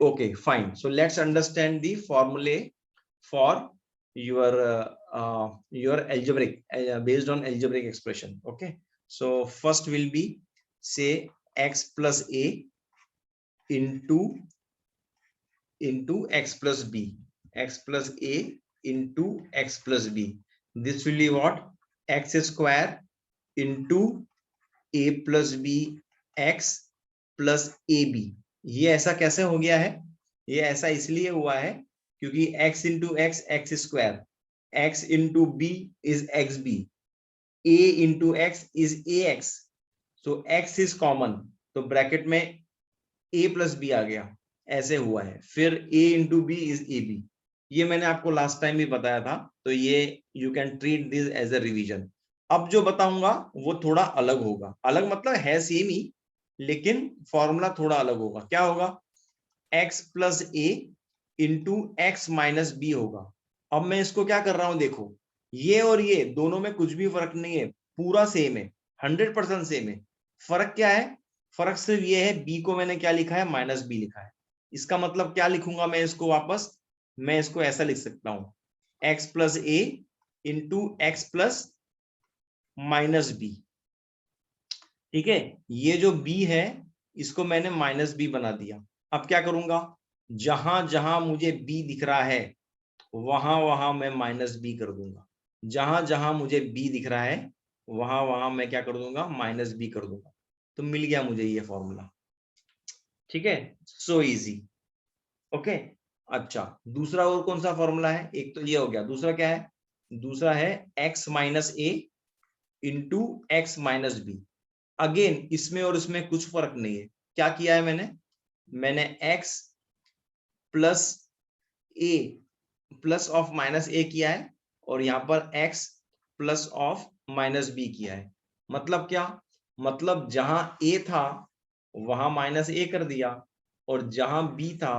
Okay, fine. So let's understand the formulae for your algebraic based on algebraic expression. Okay, so first will be say x plus a into x plus b, x plus a into x plus b. This will be what? X square into a plus b x plus ab. ये ऐसा कैसे हो गया है? ये ऐसा इसलिए हुआ है क्योंकि x into x x square, x into b is x b, a into x is a x, so x is common, तो ब्रैकेट में a प्लस बी आ गया, ऐसे हुआ है। फिर a into b is a b, ये मैंने आपको लास्ट टाइम भी बताया था, तो ये you can treat this as a revision. अब जो बताऊंगा वो थोड़ा अलग होगा, अलग मतलब है सेम ही, लेकिन फॉर्मूला थोड़ा अलग होगा। क्या होगा? x plus a into x minus B होगा। अब मैं इसको क्या कर रहा हूं, देखो ये और ये दोनों में कुछ भी फर्क नहीं है, पूरा सेम है, 100% सेम है। फर्क क्या है? फर्क सिर्फ ये है, b को मैंने क्या लिखा है? माइनस बी लिखा है। इसका मतलब क्या लिखूंगा मैं इसको वापस? मैं इसको ऐसा लिख सकता हूं, x plus a into x plus minus b. ठीक है, ये जो b है इसको मैंने माइनस बी बना दिया। अब क्या करूंगा? जहां जहां मुझे b दिख रहा है वहां वहां मैं माइनस बी कर दूंगा, जहां जहां मुझे b दिख रहा है वहां वहां मैं क्या कर दूंगा? माइनस बी कर दूंगा। तो मिल गया मुझे ये फॉर्मूला। ठीक है, सो इजी। ओके, अच्छा दूसरा और कौन सा फॉर्मूला है? एक तो ये हो गया, दूसरा क्या है? दूसरा है x minus a into x minus b. Again इसमें और इसमें कुछ फर्क नहीं है। क्या किया है मैंने? मैंने x plus a plus of minus a किया है और यहाँ पर x plus of minus b किया है। मतलब क्या? मतलब जहां a था वहां माइनस ए कर दिया और जहां b था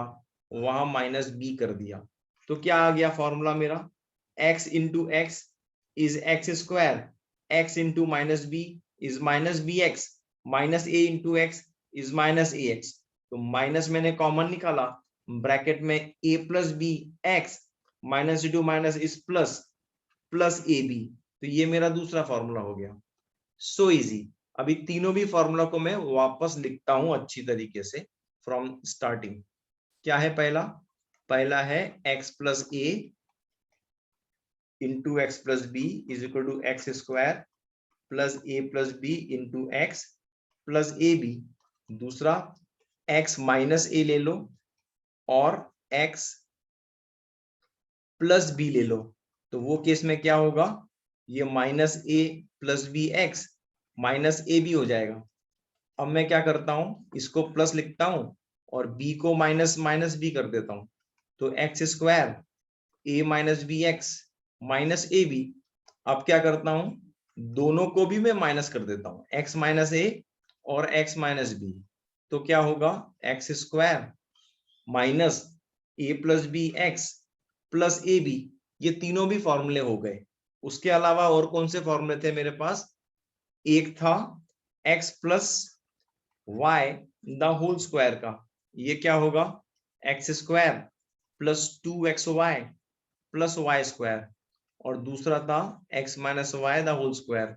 वहां माइनस बी कर दिया। तो क्या आ गया फॉर्मूला मेरा? x into x is x square, x into minus b is minus b x, minus a into x is minus a x. तो माइनस मैंने कॉमन निकाला, ब्रैकेट में a plus b x minus into minus is plus, plus a b. तो ये मेरा दूसरा फॉर्मूला हो गया। So easy. अभी तीनों भी फॉर्मूला को मैं वापस लिखता हूं अच्छी तरीके से फ्रॉम स्टार्टिंग। क्या है पहला? पहला है x plus a into x plus b is equal to x square plus a plus b into x plus a b. दूसरा x माइनस ए ले लो और x प्लस बी ले लो, तो वो केस में क्या होगा? ये minus a plus b x minus a b हो जाएगा। अब मैं क्या करता हूं, इसको प्लस लिखता हूं और b को माइनस माइनस बी कर देता हूं। तो x square a minus b x minus a b. अब क्या करता हूं, दोनों को भी मैं माइनस कर देता हूं, एक्स माइनस ए और एक्स माइनस बी। तो क्या होगा? X square minus a plus b x plus a b. ये तीनों भी फॉर्मूले हो गए। उसके अलावा और कौन से फॉर्मूले थे मेरे पास? एक था x plus y the whole square का, ये क्या होगा? X square plus 2xy plus y square. और दूसरा था x minus y the whole square,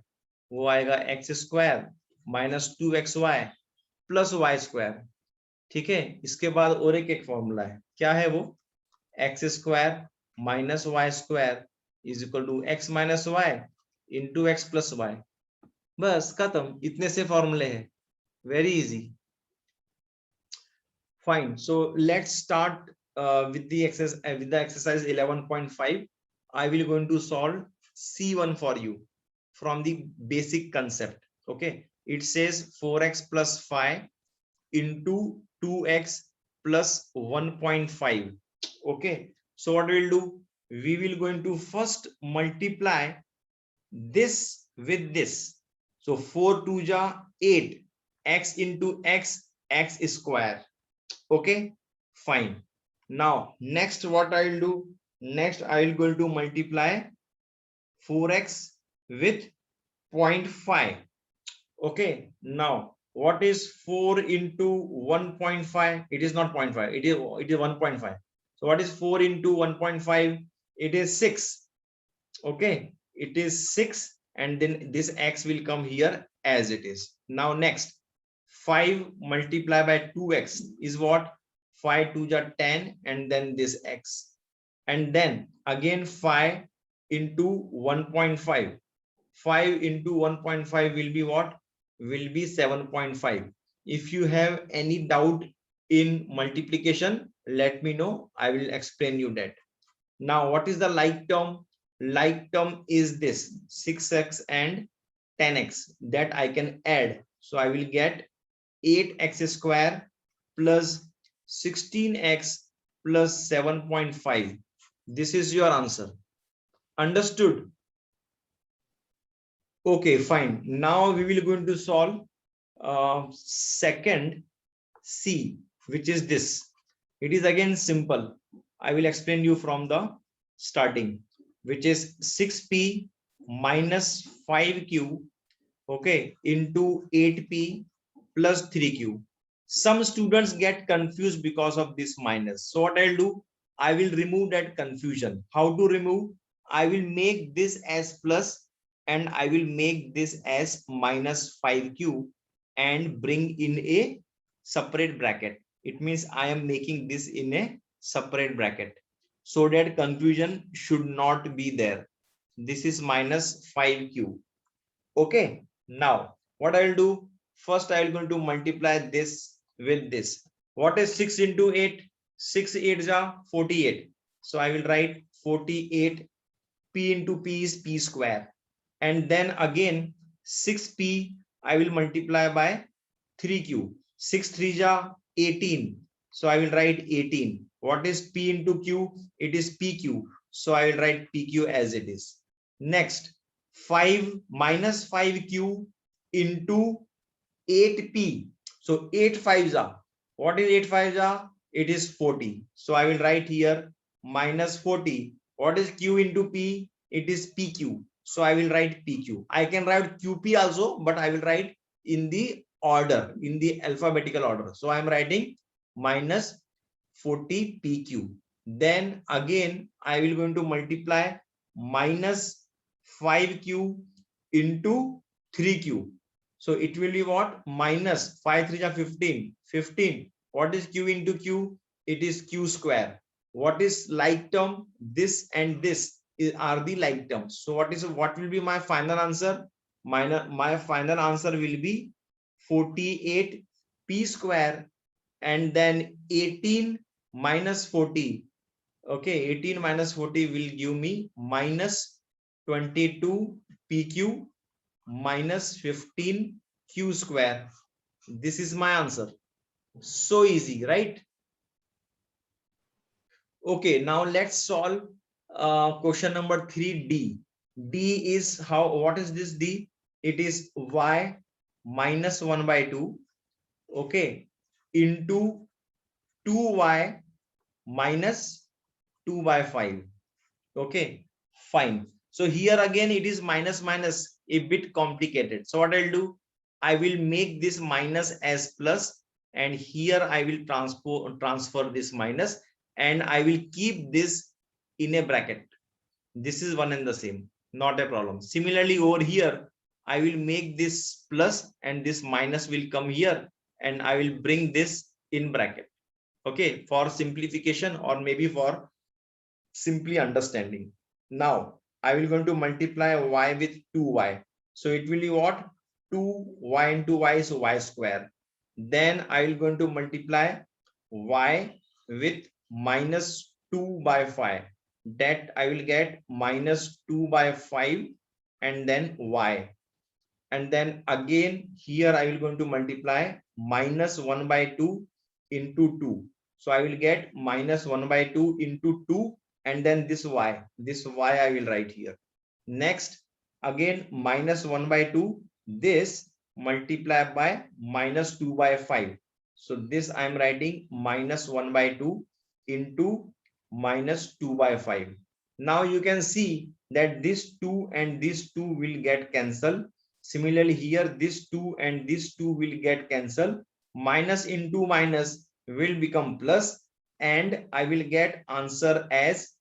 वो आएगा x square minus 2xy plus y square. ठीक है, इसके बाद और एक फॉर्मूला है, क्या है वो? X square minus y square is equal to x minus y into x plus y. बस खत्म, इतने से फॉर्मूले हैं, very easy. Fine, so let's start with the exercise 11.5. I will going to solve C1 for you from the basic concept. Okay, it says 4x plus 5 into 2x plus 1.5. Okay, so what we will do, we will going to first multiply this with this. So 4 2 ja 8, x into x, x square. Okay, fine. Now next what I will do, next I will going to multiply 4x with 0.5. Okay, now What is 4 into 1.5? It is not 0.5. It is 1.5. So what is 4 into 1.5? It is 6. Okay, it is 6, and then this x will come here as it is. Now next, 5 multiplied by 2x is what? 5 2 are 10, and then this x, and then again 5 into 1.5. 5 into 1.5 will be what? Will be 7.5. If you have any doubt in multiplication, let me know. I will explain you that. Now, what is the like term? Like term is this 6x and 10x that I can add. So I will get 8x square plus 16x plus 7.5. This is your answer. Understood? Okay, fine. Now we will going to solve second C, which is this. It is again simple. I will explain you from the starting, which is 6p minus 5q, okay, into 8p plus 3q. Some students get confused because of this minus. So what I'll do, I will remove that confusion. How to remove? I will make this as plus, and I will make this as minus 5q and bring in a separate bracket. It means I am making this in a separate bracket so that confusion should not be there. This is minus 5q. Okay, now what I'll do, first I'll going to multiply this with this. What is 6 into 8? 6 8 are 48. So I will write 48. P into p is p square, and then again 6p I will multiply by 3q. 6 3 are 18. So I will write 18. What is p into q? It is pq. So I will write pq as it is. Next, 5 minus 5q into 8p. So 8 5s are. What is 8 5s are? It is 40. So I will write here minus 40. What is q into p? It is pq. So I will write pq. I can write qp also, but I will write in the order, in the alphabetical order. So I am writing minus 40 pq. Then again I will going to multiply minus 5q into 3q. So it will be what? Minus 5 3 are 15. 15. What is q into q? It is q square. What is like term? This and this are the like terms. So what will be my final answer? My final answer will be 48 p square, and then 18 minus 40. Okay, 18 minus 40 will give me minus 22 pq minus 15 q square. This is my answer. So easy, right? Okay, now let's solve question number 3d. D is how, what is this d? It is y minus 1 by 2, okay, into 2y minus 2 by 5. Okay, fine. So here again it is minus minus, a bit complicated. So what I'll do, I will make this minus as plus, and here I will transfer this minus, and I will keep this in a bracket. This is one and the same, not a problem. Similarly over here, I will make this plus and this minus will come here, and I will bring this in bracket. Okay, for simplification or maybe for simply understanding. Now I will going to multiply y with 2y. So it will be what? 2y into y is y square. Then I will going to multiply y with minus 2 by 5. That I will get minus 2 by 5, and then y. And then again here I will going to multiply minus 1 by 2 into 2. So I will get minus 1 by 2 into 2, and then this y I will write here. Next, again minus 1 by 2, this multiply by minus 2 by 5. So this I am writing minus 1 by 2 into minus 2 by 5. Now you can see that this 2 and this 2 will get cancelled. Similarly here this 2 and this 2 will get cancelled. Minus into minus will become plus, and I will get answer as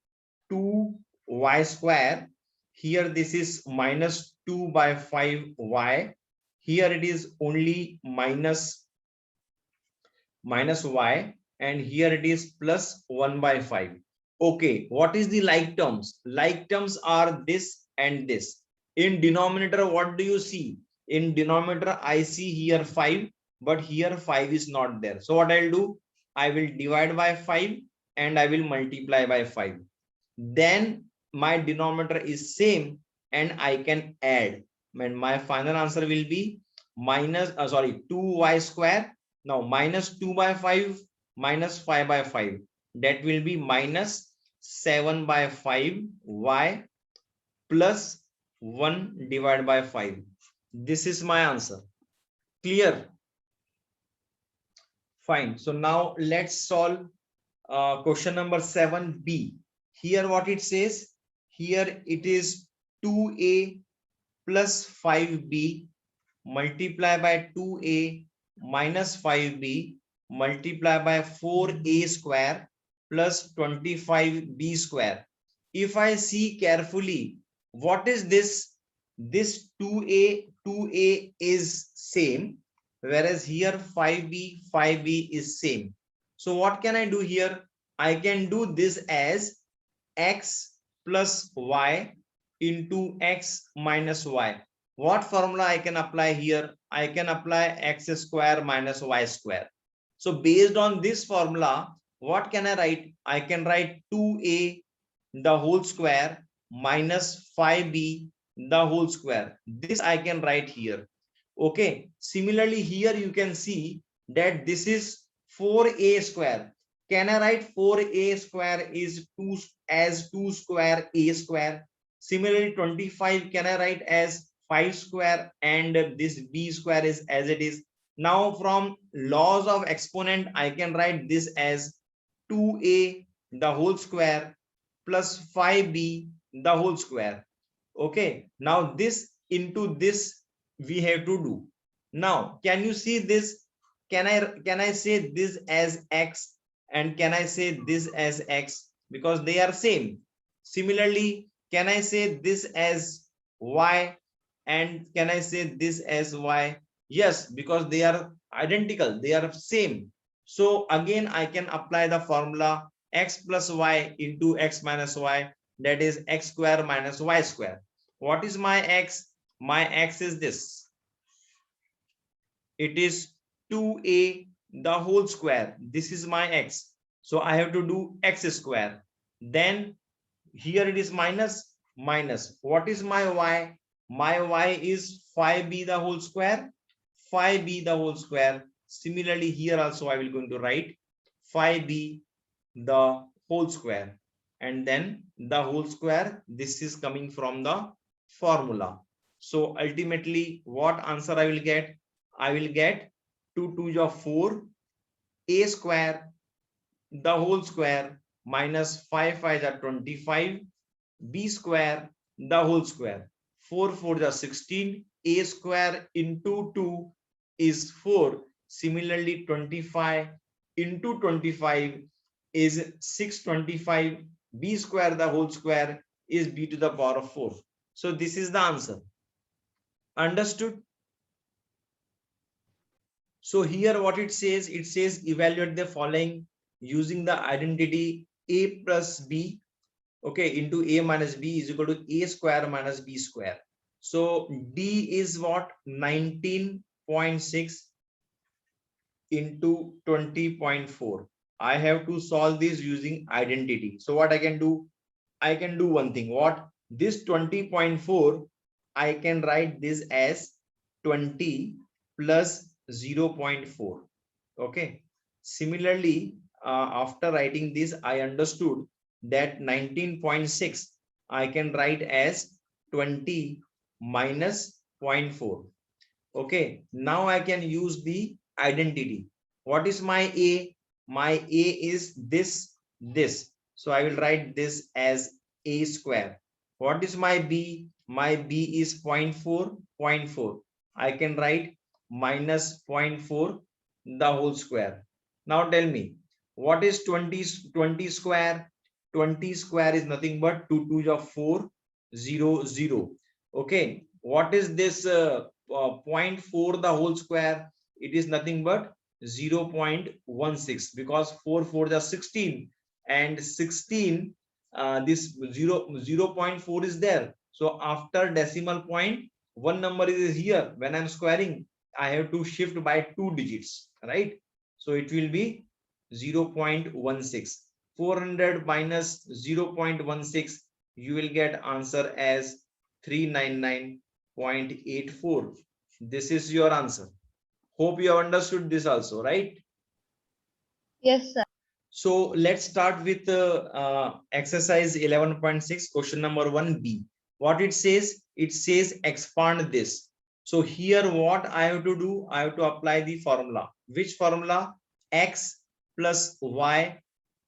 2y square. Here this is minus 2 by 5y. Here it is only minus y, and here it is plus 1 by 5. Okay, what is the like terms? Like terms are this and this. In denominator, what do you see? In denominator, I see here 5, but here 5 is not there. So what I'll do? I will divide by 5 and I will multiply by 5. Then my denominator is same and I can add. And my final answer will be minus, 2y square. Now minus 2 by 5 minus 5 by 5. That will be minus 7 by 5 y plus 1 divided by 5. This is my answer. Clear? Fine. So now let's solve question number 7b. Here what it says, here it is 2a plus 5b multiply by 2a minus 5b multiply by 4a square plus 25b square. If I see carefully, what is this? This 2a is same, whereas here 5b is same. So what can I do here? I can do this as x plus y into x minus y. What formula I can apply here? I can apply x square minus y square. So based on this formula, what can I write? I can write 2a the whole square minus 5b the whole square. This I can write here. Okay. Similarly, here you can see that this is 4a square. Can I write 4a square is 2 as 2 square a square? Similarly, 25 can I write as 5 square, and this b square is as it is. Now from laws of exponent, I can write this as 2a the whole square plus 5b the whole square. Okay. Now this into this we have to do. Now can you see this? Can I say this as x and can I say this as x, because they are same? Similarly, can I say this as y and can I say this as y? Yes, because they are identical, they are same. So again I can apply the formula x plus y into x minus y, that is x square minus y square. What is my x? My x is this. It is 2a the whole square. This is my x. So I have to do x square. Then here it is minus. What is my y? My y is 5b the whole square. 5b the whole square. Similarly, here also I will going to write 5b the whole square. And then the whole square. This is coming from the formula. So ultimately, what answer I will get? I will get 2 2s are 4, a square the whole square minus 5 5s are 25, b square the whole square, 4 4s are 16, a square into 2 is 4. Similarly, 25 into 25 is 625, b square the whole square is b to the power of 4. So this is the answer. Understood? So here what it says evaluate the following using the identity a plus b, okay, into a minus b is equal to a square minus b square. So d is what? 19.6 into 20.4. I have to solve this using identity. So what I can do? I can do one thing. What? This 20.4, I can write this as 20 plus 0.4. Okay. Similarly, after writing this, I understood that 19.6 I can write as 20 minus 0.4. Okay. Now I can use the identity. What is my a? My a is this. So I will write this as a square. What is my b? My b is 0.4, 0.4. I can write minus 0.4 the whole square. Now tell me, what is 20 square? 20 square is nothing but 2 2s are 4, 0 0. Okay, what is this 0.4 the whole square? It is nothing but 0.16, because 4 4 are 16 and 16, this 0.4 is there. So after decimal point, one number is here. When I'm squaring, I have to shift by 2 digits, right? So it will be 0.16. 400 minus 0.16, you will get answer as 399.84. This is your answer. Hope you have understood this also, right? Yes, sir. So let's start with exercise 11.6, question number 1b. What it says? It says expand this. So here what I have to do? I have to apply the formula. Which formula? X plus y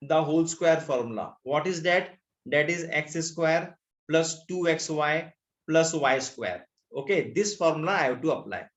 the whole square formula. What is that? That is x square plus 2xy plus y square. Okay, this formula I have to apply.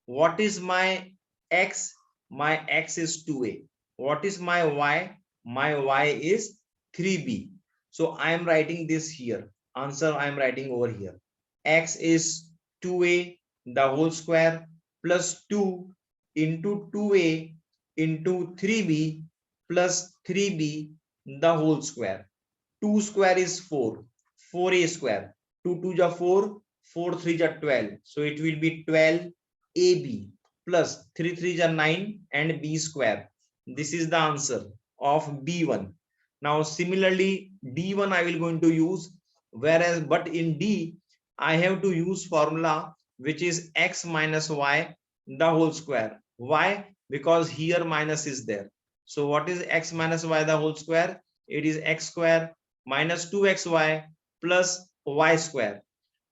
What is my x? My x is 2a. What is my y? My y is 3b. So I am writing this here. Answer I am writing over here. X is 2a the whole square plus 2 into 2a into 3b plus 3b the whole square. 2 square is 4. 4a square. 2 2 ja 4. 4 3 ja 12. So it will be 12ab plus 3 3 ja 9 and b square. This is the answer of B1. Now similarly D1 I will going to use, whereas but in D I have to use formula which is x minus y the whole square. Why? Because here minus is there. So what is x minus y the whole square? It is x square minus 2xy plus y square.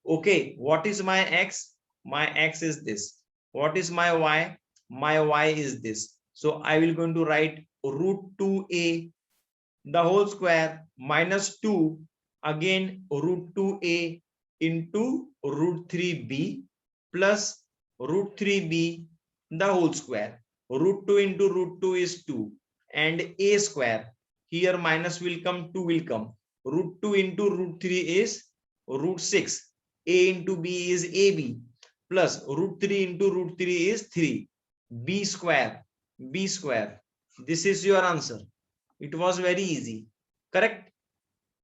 Okay, what is my x? My x is this. What is my y? My y is this. So I will going to write root 2a the whole square minus 2, again root 2a into root 3b plus root 3b the whole square. Root 2 into root 2 is 2 and a square. Here minus will come, 2 will come. Root 2 into root 3 is root 6. A into b is ab plus root 3 into root 3 is 3. B square. B square. This is your answer. It was very easy. Correct?